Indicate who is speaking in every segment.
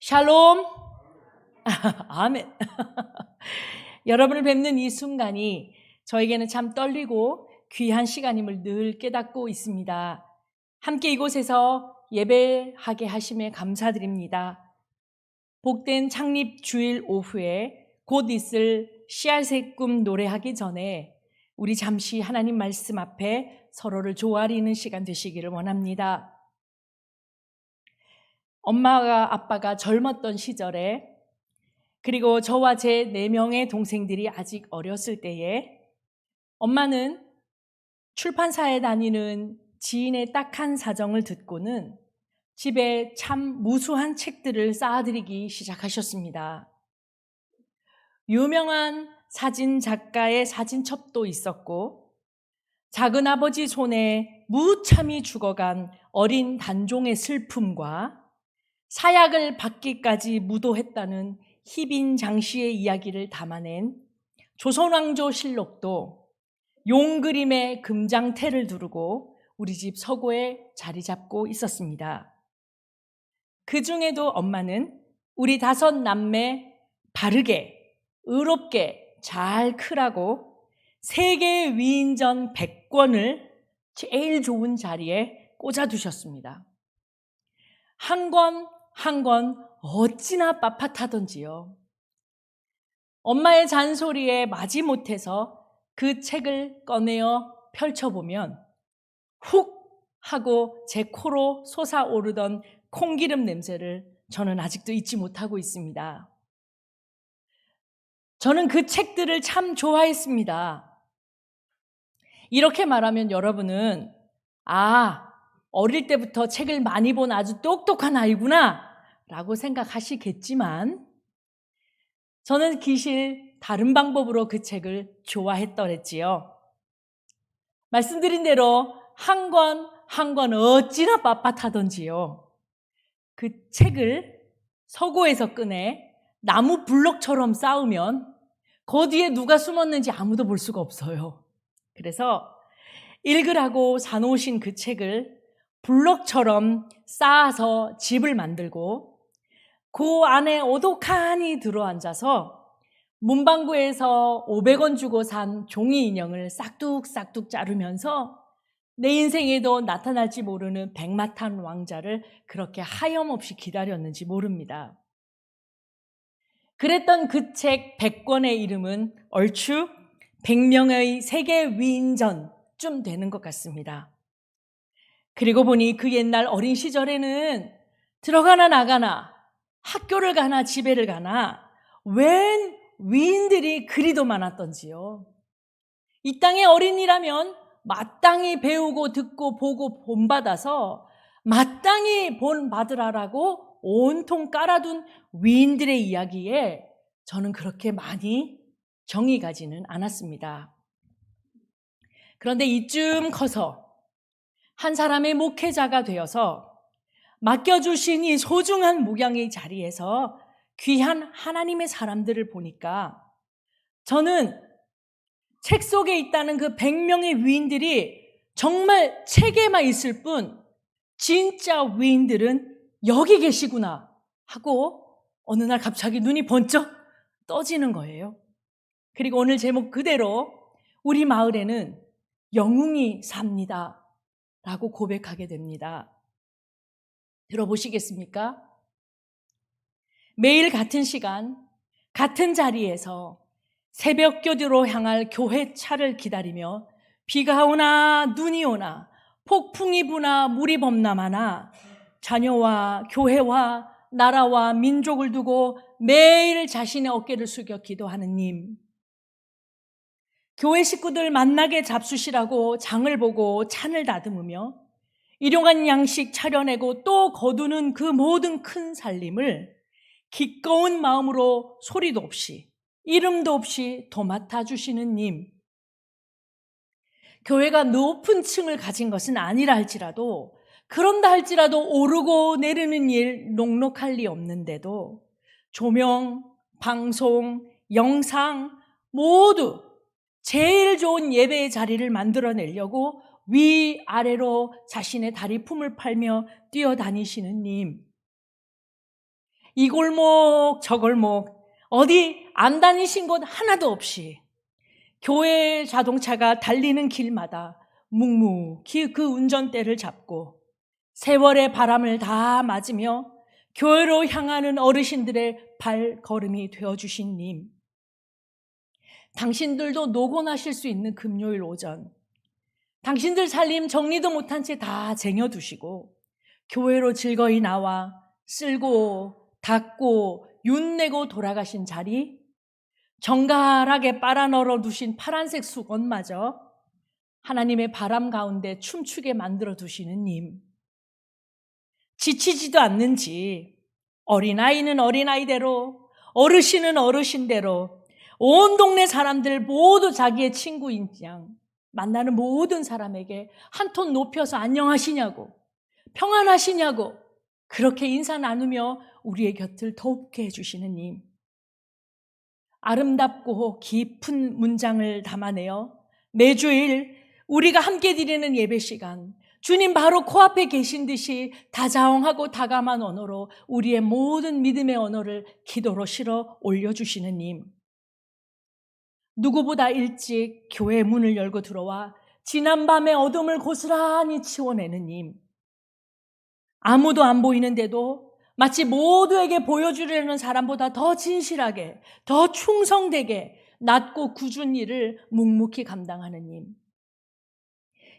Speaker 1: 샬롬. 아멘. 여러분을 뵙는 이 순간이 저에게는 참 떨리고 귀한 시간임을 늘 깨닫고 있습니다. 함께 이곳에서 예배하게 하심에 감사드립니다. 복된 창립 주일 오후에 곧 있을 씨앗의 꿈 노래하기 전에 우리 잠시 하나님 말씀 앞에 서로를 조아리는 시간 되시기를 원합니다. 엄마가 아빠가 젊었던 시절에, 그리고 저와 제 4명의 동생들이 아직 어렸을 때에 엄마는 출판사에 다니는 지인의 딱한 사정을 듣고는 집에 참 무수한 책들을 쌓아드리기 시작하셨습니다. 유명한 사진 작가의 사진첩도 있었고, 작은아버지 손에 무참히 죽어간 어린 단종의 슬픔과 사약을 받기까지 무도했다는 희빈 장씨의 이야기를 담아낸 조선왕조실록도 용그림의 금장태를 두르고 우리 집 서고에 자리 잡고 있었습니다. 그 중에도 엄마는 우리 5 남매 바르게, 의롭게 잘 크라고 세계 위인전 100권을 제일 좋은 자리에 꽂아두셨습니다. 한 권 한 권 어찌나 빳빳하던지요. 엄마의 잔소리에 마지못해서 그 책을 꺼내어 펼쳐보면 훅 하고 제 코로 솟아오르던 콩기름 냄새를 저는 아직도 잊지 못하고 있습니다. 저는 그 책들을 참 좋아했습니다. 이렇게 말하면 여러분은 어릴 때부터 책을 많이 본 아주 똑똑한 아이구나 라고 생각하시겠지만, 저는 기실 다른 방법으로 그 책을 좋아했더랬지요. 말씀드린 대로 한 권 한 권 어찌나 빳빳하던지요. 그 책을 서고에서 꺼내 나무 블럭처럼 쌓으면 그 뒤에 누가 숨었는지 아무도 볼 수가 없어요. 그래서 읽으라고 사놓으신 그 책을 블럭처럼 쌓아서 집을 만들고 그 안에 오독하니 들어앉아서 문방구에서 500원 주고 산 종이 인형을 싹둑싹둑 자르면서 내 인생에도 나타날지 모르는 백마탄 왕자를 그렇게 하염없이 기다렸는지 모릅니다. 그랬던 그 책 100권의 이름은 얼추 100명의 세계 위인전쯤 되는 것 같습니다. 그리고 보니 그 옛날 어린 시절에는 들어가나 나가나, 학교를 가나 집에를 가나 웬 위인들이 그리도 많았던지요. 이 땅의 어린이라면 마땅히 배우고 듣고 보고 본받아서 마땅히 본받으라라고 온통 깔아둔 위인들의 이야기에 저는 그렇게 많이 정이 가지는 않았습니다. 그런데 이쯤 커서 한 사람의 목회자가 되어서 맡겨주신 이 소중한 목양의 자리에서 귀한 하나님의 사람들을 보니까 저는 책 속에 있다는 그 100명의 위인들이 정말 책에만 있을 뿐 진짜 위인들은 여기 계시구나 하고 어느 날 갑자기 눈이 번쩍 떠지는 거예요. 그리고 오늘 제목 그대로 우리 마을에는 영웅이 삽니다 라고 고백하게 됩니다. 들어보시겠습니까? 매일 같은 시간, 같은 자리에서 새벽 교대로 향할 교회 차를 기다리며 비가 오나 눈이 오나 폭풍이 부나 물이 범람하나 자녀와 교회와 나라와 민족을 두고 매일 자신의 어깨를 숙여 기도하는 님, 교회 식구들 만나게 잡수시라고 장을 보고 찬을 다듬으며 일용한 양식 차려내고 또 거두는 그 모든 큰 살림을 기꺼운 마음으로 소리도 없이 이름도 없이 도맡아 주시는 님, 교회가 높은 층을 가진 것은 아니라 할지라도, 그런다 할지라도 오르고 내리는 일 녹록할 리 없는데도 조명, 방송, 영상 모두 제일 좋은 예배의 자리를 만들어내려고 위아래로 자신의 다리품을 팔며 뛰어다니시는 님, 이 골목 저 골목 어디 안 다니신 곳 하나도 없이 교회 자동차가 달리는 길마다 묵묵히 그 운전대를 잡고 세월의 바람을 다 맞으며 교회로 향하는 어르신들의 발걸음이 되어주신 님, 당신들도 노곤하실 수 있는 금요일 오전, 당신들 살림 정리도 못한 채 다 쟁여두시고 교회로 즐거이 나와 쓸고 닦고 윤내고 돌아가신 자리, 정갈하게 빨아널어 두신 파란색 수건마저 하나님의 바람 가운데 춤추게 만들어 두시는 님, 지치지도 않는지 어린아이는 어린아이대로, 어르신은 어르신대로 온 동네 사람들 모두 자기의 친구인 양 만나는 모든 사람에게 한 톤 높여서 안녕하시냐고, 평안하시냐고 그렇게 인사 나누며 우리의 곁을 돕게 해주시는 님, 아름답고 깊은 문장을 담아내어 매주일 우리가 함께 드리는 예배 시간, 주님 바로 코앞에 계신 듯이 다자옹하고 다감한 언어로 우리의 모든 믿음의 언어를 기도로 실어 올려주시는 님, 누구보다 일찍 교회 문을 열고 들어와 지난밤의 어둠을 고스란히 치워내는 님, 아무도 안 보이는데도 마치 모두에게 보여주려는 사람보다 더 진실하게, 더 충성되게 낮고 굳은 일을 묵묵히 감당하는 님,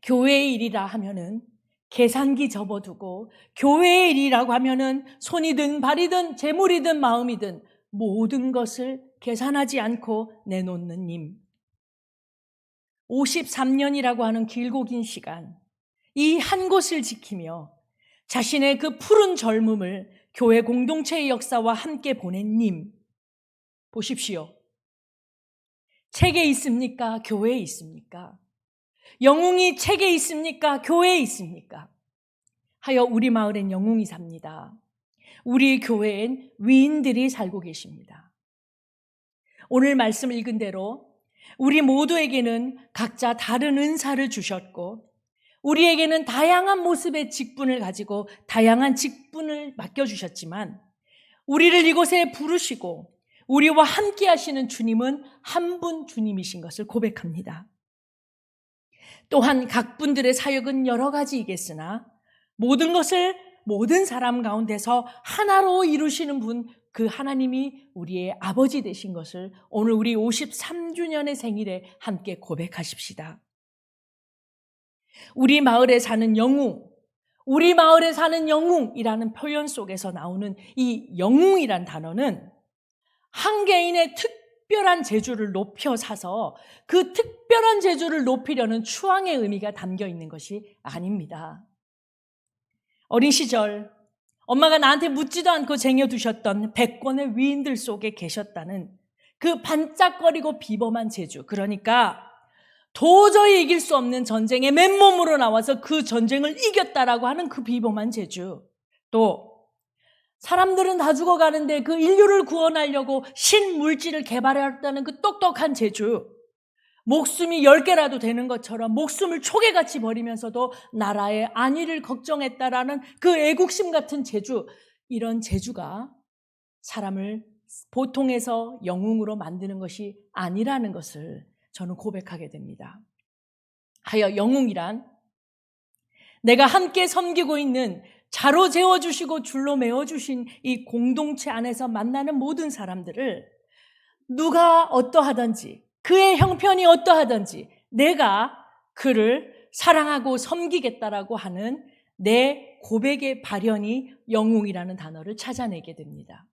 Speaker 1: 교회의 일이라 하면은 계산기 접어두고 교회의 일이라고 하면은 손이든 발이든 재물이든 마음이든 모든 것을 계산하지 않고 내놓는 님, 53년이라고 하는 길고 긴 시간 이 한 곳을 지키며 자신의 그 푸른 젊음을 교회 공동체의 역사와 함께 보낸 님, 보십시오. 책에 있습니까? 교회에 있습니까? 영웅이 책에 있습니까? 교회에 있습니까? 하여 우리 마을엔 영웅이 삽니다. 우리 교회엔 위인들이 살고 계십니다. 오늘 말씀 읽은 대로 우리 모두에게는 각자 다른 은사를 주셨고 우리에게는 다양한 모습의 직분을 가지고 다양한 직분을 맡겨주셨지만 우리를 이곳에 부르시고 우리와 함께 하시는 주님은 한 분 주님이신 것을 고백합니다. 또한 각 분들의 사역은 여러 가지이겠으나 모든 것을 모든 사람 가운데서 하나로 이루시는 분, 그 하나님이 우리의 아버지 되신 것을 오늘 우리 53주년의 생일에 함께 고백하십시다. 우리 마을에 사는 영웅, 우리 마을에 사는 영웅이라는 표현 속에서 나오는 이 영웅이란 단어는 한 개인의 특별한 재주를 높여 사서 그 특별한 재주를 높이려는 추앙의 의미가 담겨 있는 것이 아닙니다. 어린 시절 엄마가 나한테 묻지도 않고 쟁여두셨던 100권의 위인들 속에 계셨다는 그 반짝거리고 비범한 재주, 그러니까 도저히 이길 수 없는 전쟁에 맨몸으로 나와서 그 전쟁을 이겼다라고 하는 그 비범한 재주, 또 사람들은 다 죽어가는데 그 인류를 구원하려고 신물질을 개발했다는 그 똑똑한 재주, 목숨이 10개라도 되는 것처럼 목숨을 초계같이 버리면서도 나라의 안위를 걱정했다라는 그 애국심 같은 재주, 이런 재주가 사람을 보통에서 영웅으로 만드는 것이 아니라는 것을 저는 고백하게 됩니다. 하여 영웅이란 내가 함께 섬기고 있는 자로 재워주시고 줄로 메워주신 이 공동체 안에서 만나는 모든 사람들을 누가 어떠하든지 그의 형편이 어떠하든지 내가 그를 사랑하고 섬기겠다라고 하는 내 고백의 발현이 영웅이라는 단어를 찾아내게 됩니다.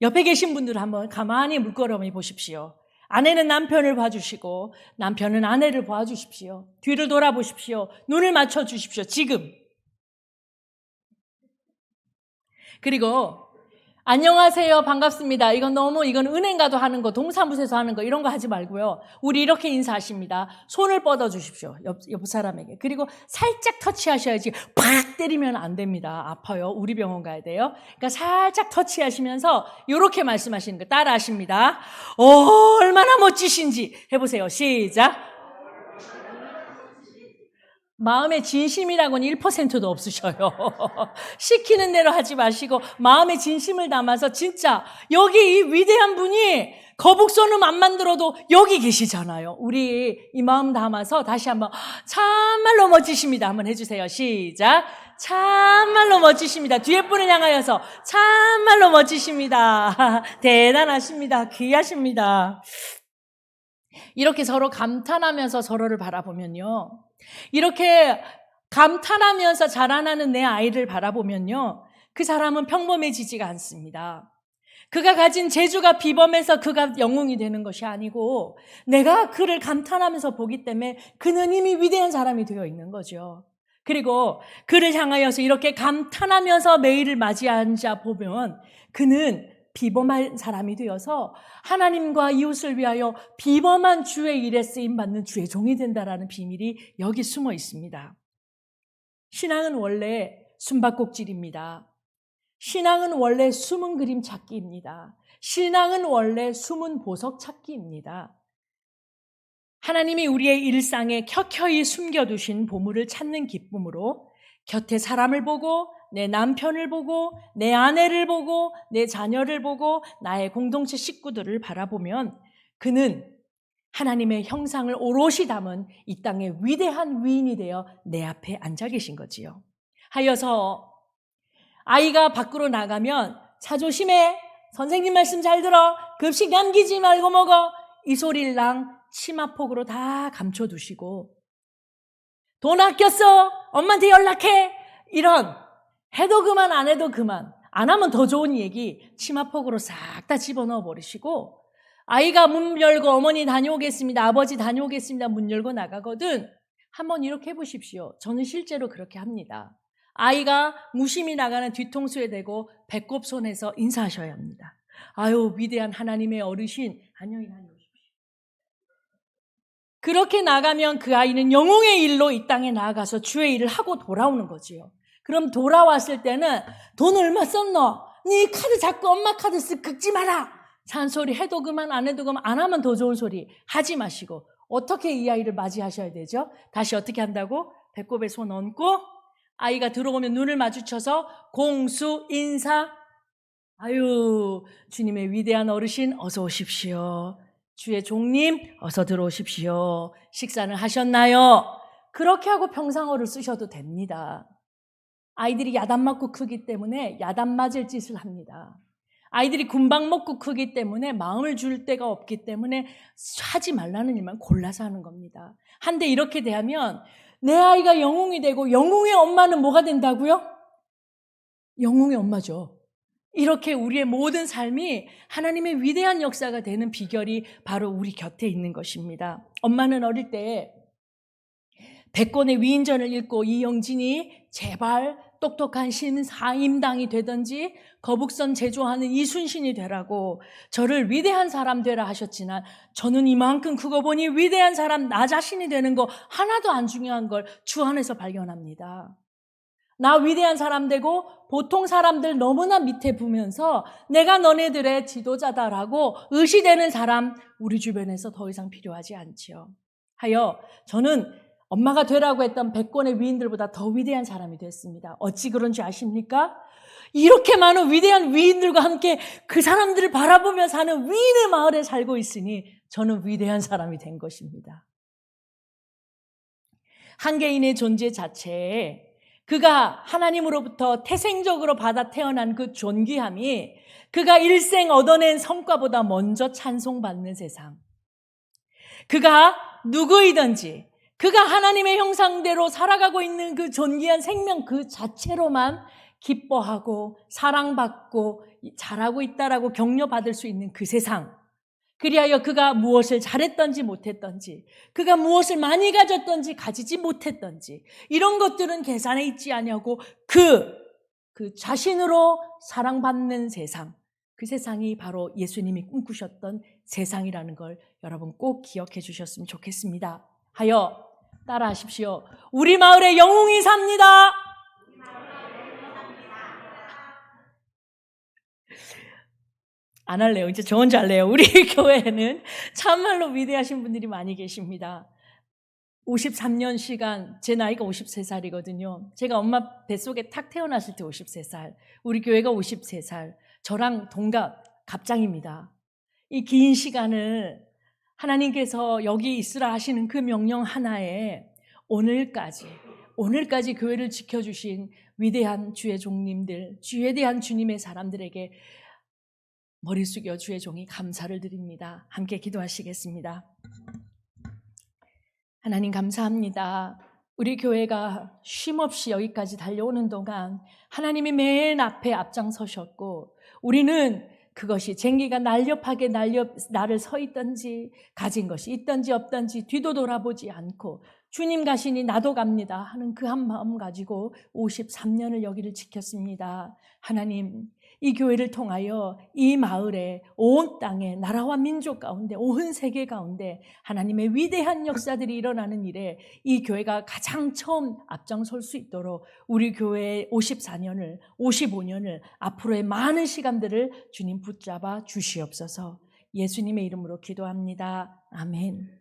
Speaker 1: 옆에 계신 분들 한번 가만히 물끄러미 보십시오. 아내는 남편을 봐주시고 남편은 아내를 봐주십시오. 뒤를 돌아보십시오. 눈을 맞춰주십시오. 지금. 그리고 안녕하세요, 반갑습니다. 이건 은행 가도 하는 거, 동사무소에서 하는 거 이런 거 하지 말고요. 우리 이렇게 인사하십니다. 손을 뻗어 주십시오. 옆 사람에게. 그리고 살짝 터치하셔야지 팍 때리면 안 됩니다. 아파요. 우리 병원 가야 돼요. 그러니까 살짝 터치하시면서 이렇게 말씀하시는 거 따라 하십니다. 얼마나 멋지신지 해보세요. 시작. 마음의 진심이라고는 1%도 없으셔요. 시키는 대로 하지 마시고 마음의 진심을 담아서 진짜 여기 이 위대한 분이 거북선음 안 만들어도 여기 계시잖아요. 우리 이 마음 담아서 다시 한번 참말로 멋지십니다. 한번 해주세요. 시작. 참말로 멋지십니다. 뒤에 분을 향하여서 참말로 멋지십니다. 대단하십니다. 귀하십니다. 이렇게 서로 감탄하면서 서로를 바라보면요. 이렇게 감탄하면서 자라나는 내 아이를 바라보면요. 그 사람은 평범해지지가 않습니다. 그가 가진 재주가 비범해서 그가 영웅이 되는 것이 아니고 내가 그를 감탄하면서 보기 때문에 그는 이미 위대한 사람이 되어 있는 거죠. 그리고 그를 향하여서 이렇게 감탄하면서 매일을 맞이한 자 보면 그는 비범한 사람이 되어서 하나님과 이웃을 위하여 비범한 주의 일에 쓰임받는 주의 종이 된다라는 비밀이 여기 숨어 있습니다. 신앙은 원래 숨바꼭질입니다. 신앙은 원래 숨은 그림 찾기입니다. 신앙은 원래 숨은 보석 찾기입니다. 하나님이 우리의 일상에 켜켜이 숨겨두신 보물을 찾는 기쁨으로 곁에 사람을 보고 내 남편을 보고 내 아내를 보고 내 자녀를 보고 나의 공동체 식구들을 바라보면 그는 하나님의 형상을 오롯이 담은 이 땅의 위대한 위인이 되어 내 앞에 앉아 계신 거지요. 하여서 아이가 밖으로 나가면 차 조심해, 선생님 말씀 잘 들어, 급식 남기지 말고 먹어, 이 소리랑 치마폭으로 다 감춰두시고 돈 아꼈어, 엄마한테 연락해, 이런 해도 그만 안 해도 그만, 안 하면 더 좋은 얘기 치마폭으로 싹 다 집어넣어 버리시고 아이가 문 열고 어머니 다녀오겠습니다, 아버지 다녀오겠습니다 문 열고 나가거든 한번 이렇게 해보십시오. 저는 실제로 그렇게 합니다. 아이가 무심히 나가는 뒤통수에 대고 배꼽 손에서 인사하셔야 합니다. 아유 위대한 하나님의 어르신 안녕히 다녀오십시오. 그렇게 나가면 그 아이는 영웅의 일로 이 땅에 나아가서 주의 일을 하고 돌아오는 거지요. 그럼 돌아왔을 때는 돈 얼마 썼노? 네 카드 자꾸 엄마 카드 긁지 마라. 잔소리 해도 그만 안 해도 그만, 안 하면 더 좋은 소리 하지 마시고 어떻게 이 아이를 맞이하셔야 되죠? 다시 어떻게 한다고? 배꼽에 손 얹고 아이가 들어오면 눈을 마주쳐서 공수 인사. 아유 주님의 위대한 어르신 어서 오십시오. 주의 종님 어서 들어오십시오. 식사는 하셨나요? 그렇게 하고 평상어를 쓰셔도 됩니다. 아이들이 야단 맞고 크기 때문에 야단 맞을 짓을 합니다. 아이들이 군방 먹고 크기 때문에 마음을 줄 데가 없기 때문에 하지 말라는 일만 골라서 하는 겁니다. 한데 이렇게 대하면 내 아이가 영웅이 되고 영웅의 엄마는 뭐가 된다고요? 영웅의 엄마죠. 이렇게 우리의 모든 삶이 하나님의 위대한 역사가 되는 비결이 바로 우리 곁에 있는 것입니다. 엄마는 어릴 때 백권의 위인전을 읽고 이영진이 제발 똑똑한 심사임당이 되든지 거북선 제조하는 이순신이 되라고 저를 위대한 사람 되라 하셨지만 저는 이만큼 크고 보니 위대한 사람 나 자신이 되는 거 하나도 안 중요한 걸 주 안에서 발견합니다. 나 위대한 사람 되고 보통 사람들 너무나 밑에 보면서 내가 너네들의 지도자다라고 의시되는 사람 우리 주변에서 더 이상 필요하지 않지요. 하여 저는 엄마가 되라고 했던 백권의 위인들보다 더 위대한 사람이 됐습니다. 어찌 그런지 아십니까? 이렇게 많은 위대한 위인들과 함께 그 사람들을 바라보며 사는 위인의 마을에 살고 있으니 저는 위대한 사람이 된 것입니다. 한 개인의 존재 자체에 그가 하나님으로부터 태생적으로 받아 태어난 그 존귀함이 그가 일생 얻어낸 성과보다 먼저 찬송받는 세상. 그가 누구이든지 그가 하나님의 형상대로 살아가고 있는 그 존귀한 생명 그 자체로만 기뻐하고 사랑받고 잘하고 있다라고 격려받을 수 있는 그 세상. 그리하여 그가 무엇을 잘했던지 못했던지 그가 무엇을 많이 가졌던지 가지지 못했던지 이런 것들은 계산에 있지 않냐고 그 자신으로 사랑받는 세상, 그 세상이 바로 예수님이 꿈꾸셨던 세상이라는 걸 여러분 꼭 기억해 주셨으면 좋겠습니다. 하여 따라하십시오. 우리 마을에 영웅이 삽니다. 안 할래요. 이제 저 혼자 할래요. 우리 교회에는 참말로 위대하신 분들이 많이 계십니다. 53년 시간, 제 나이가 53살이거든요. 제가 엄마 뱃속에 탁 태어났을 때 53살, 우리 교회가 53살, 저랑 동갑, 갑장입니다. 이 긴 시간을 하나님께서 여기 있으라 하시는 그 명령 하나에 오늘까지 교회를 지켜주신 위대한 주의 종님들, 주에 대한 주님의 사람들에게 머리 숙여 주의 종이 감사를 드립니다. 함께 기도하시겠습니다. 하나님 감사합니다. 우리 교회가 쉼없이 여기까지 달려오는 동안 하나님이 맨 앞에 앞장서셨고, 우리는 그것이 쟁기가 날렵하게 나를 서 있든지 가진 것이 있든지 없든지 뒤도 돌아보지 않고 주님 가시니 나도 갑니다 하는 그 한 마음 가지고 53년을 여기를 지켰습니다. 하나님, 이 교회를 통하여 이 마을에, 온 땅에, 나라와 민족 가운데, 온 세계 가운데 하나님의 위대한 역사들이 일어나는 일에 이 교회가 가장 처음 앞장설 수 있도록 우리 교회의 54년을, 55년을, 앞으로의 많은 시간들을 주님 붙잡아 주시옵소서. 예수님의 이름으로 기도합니다. 아멘.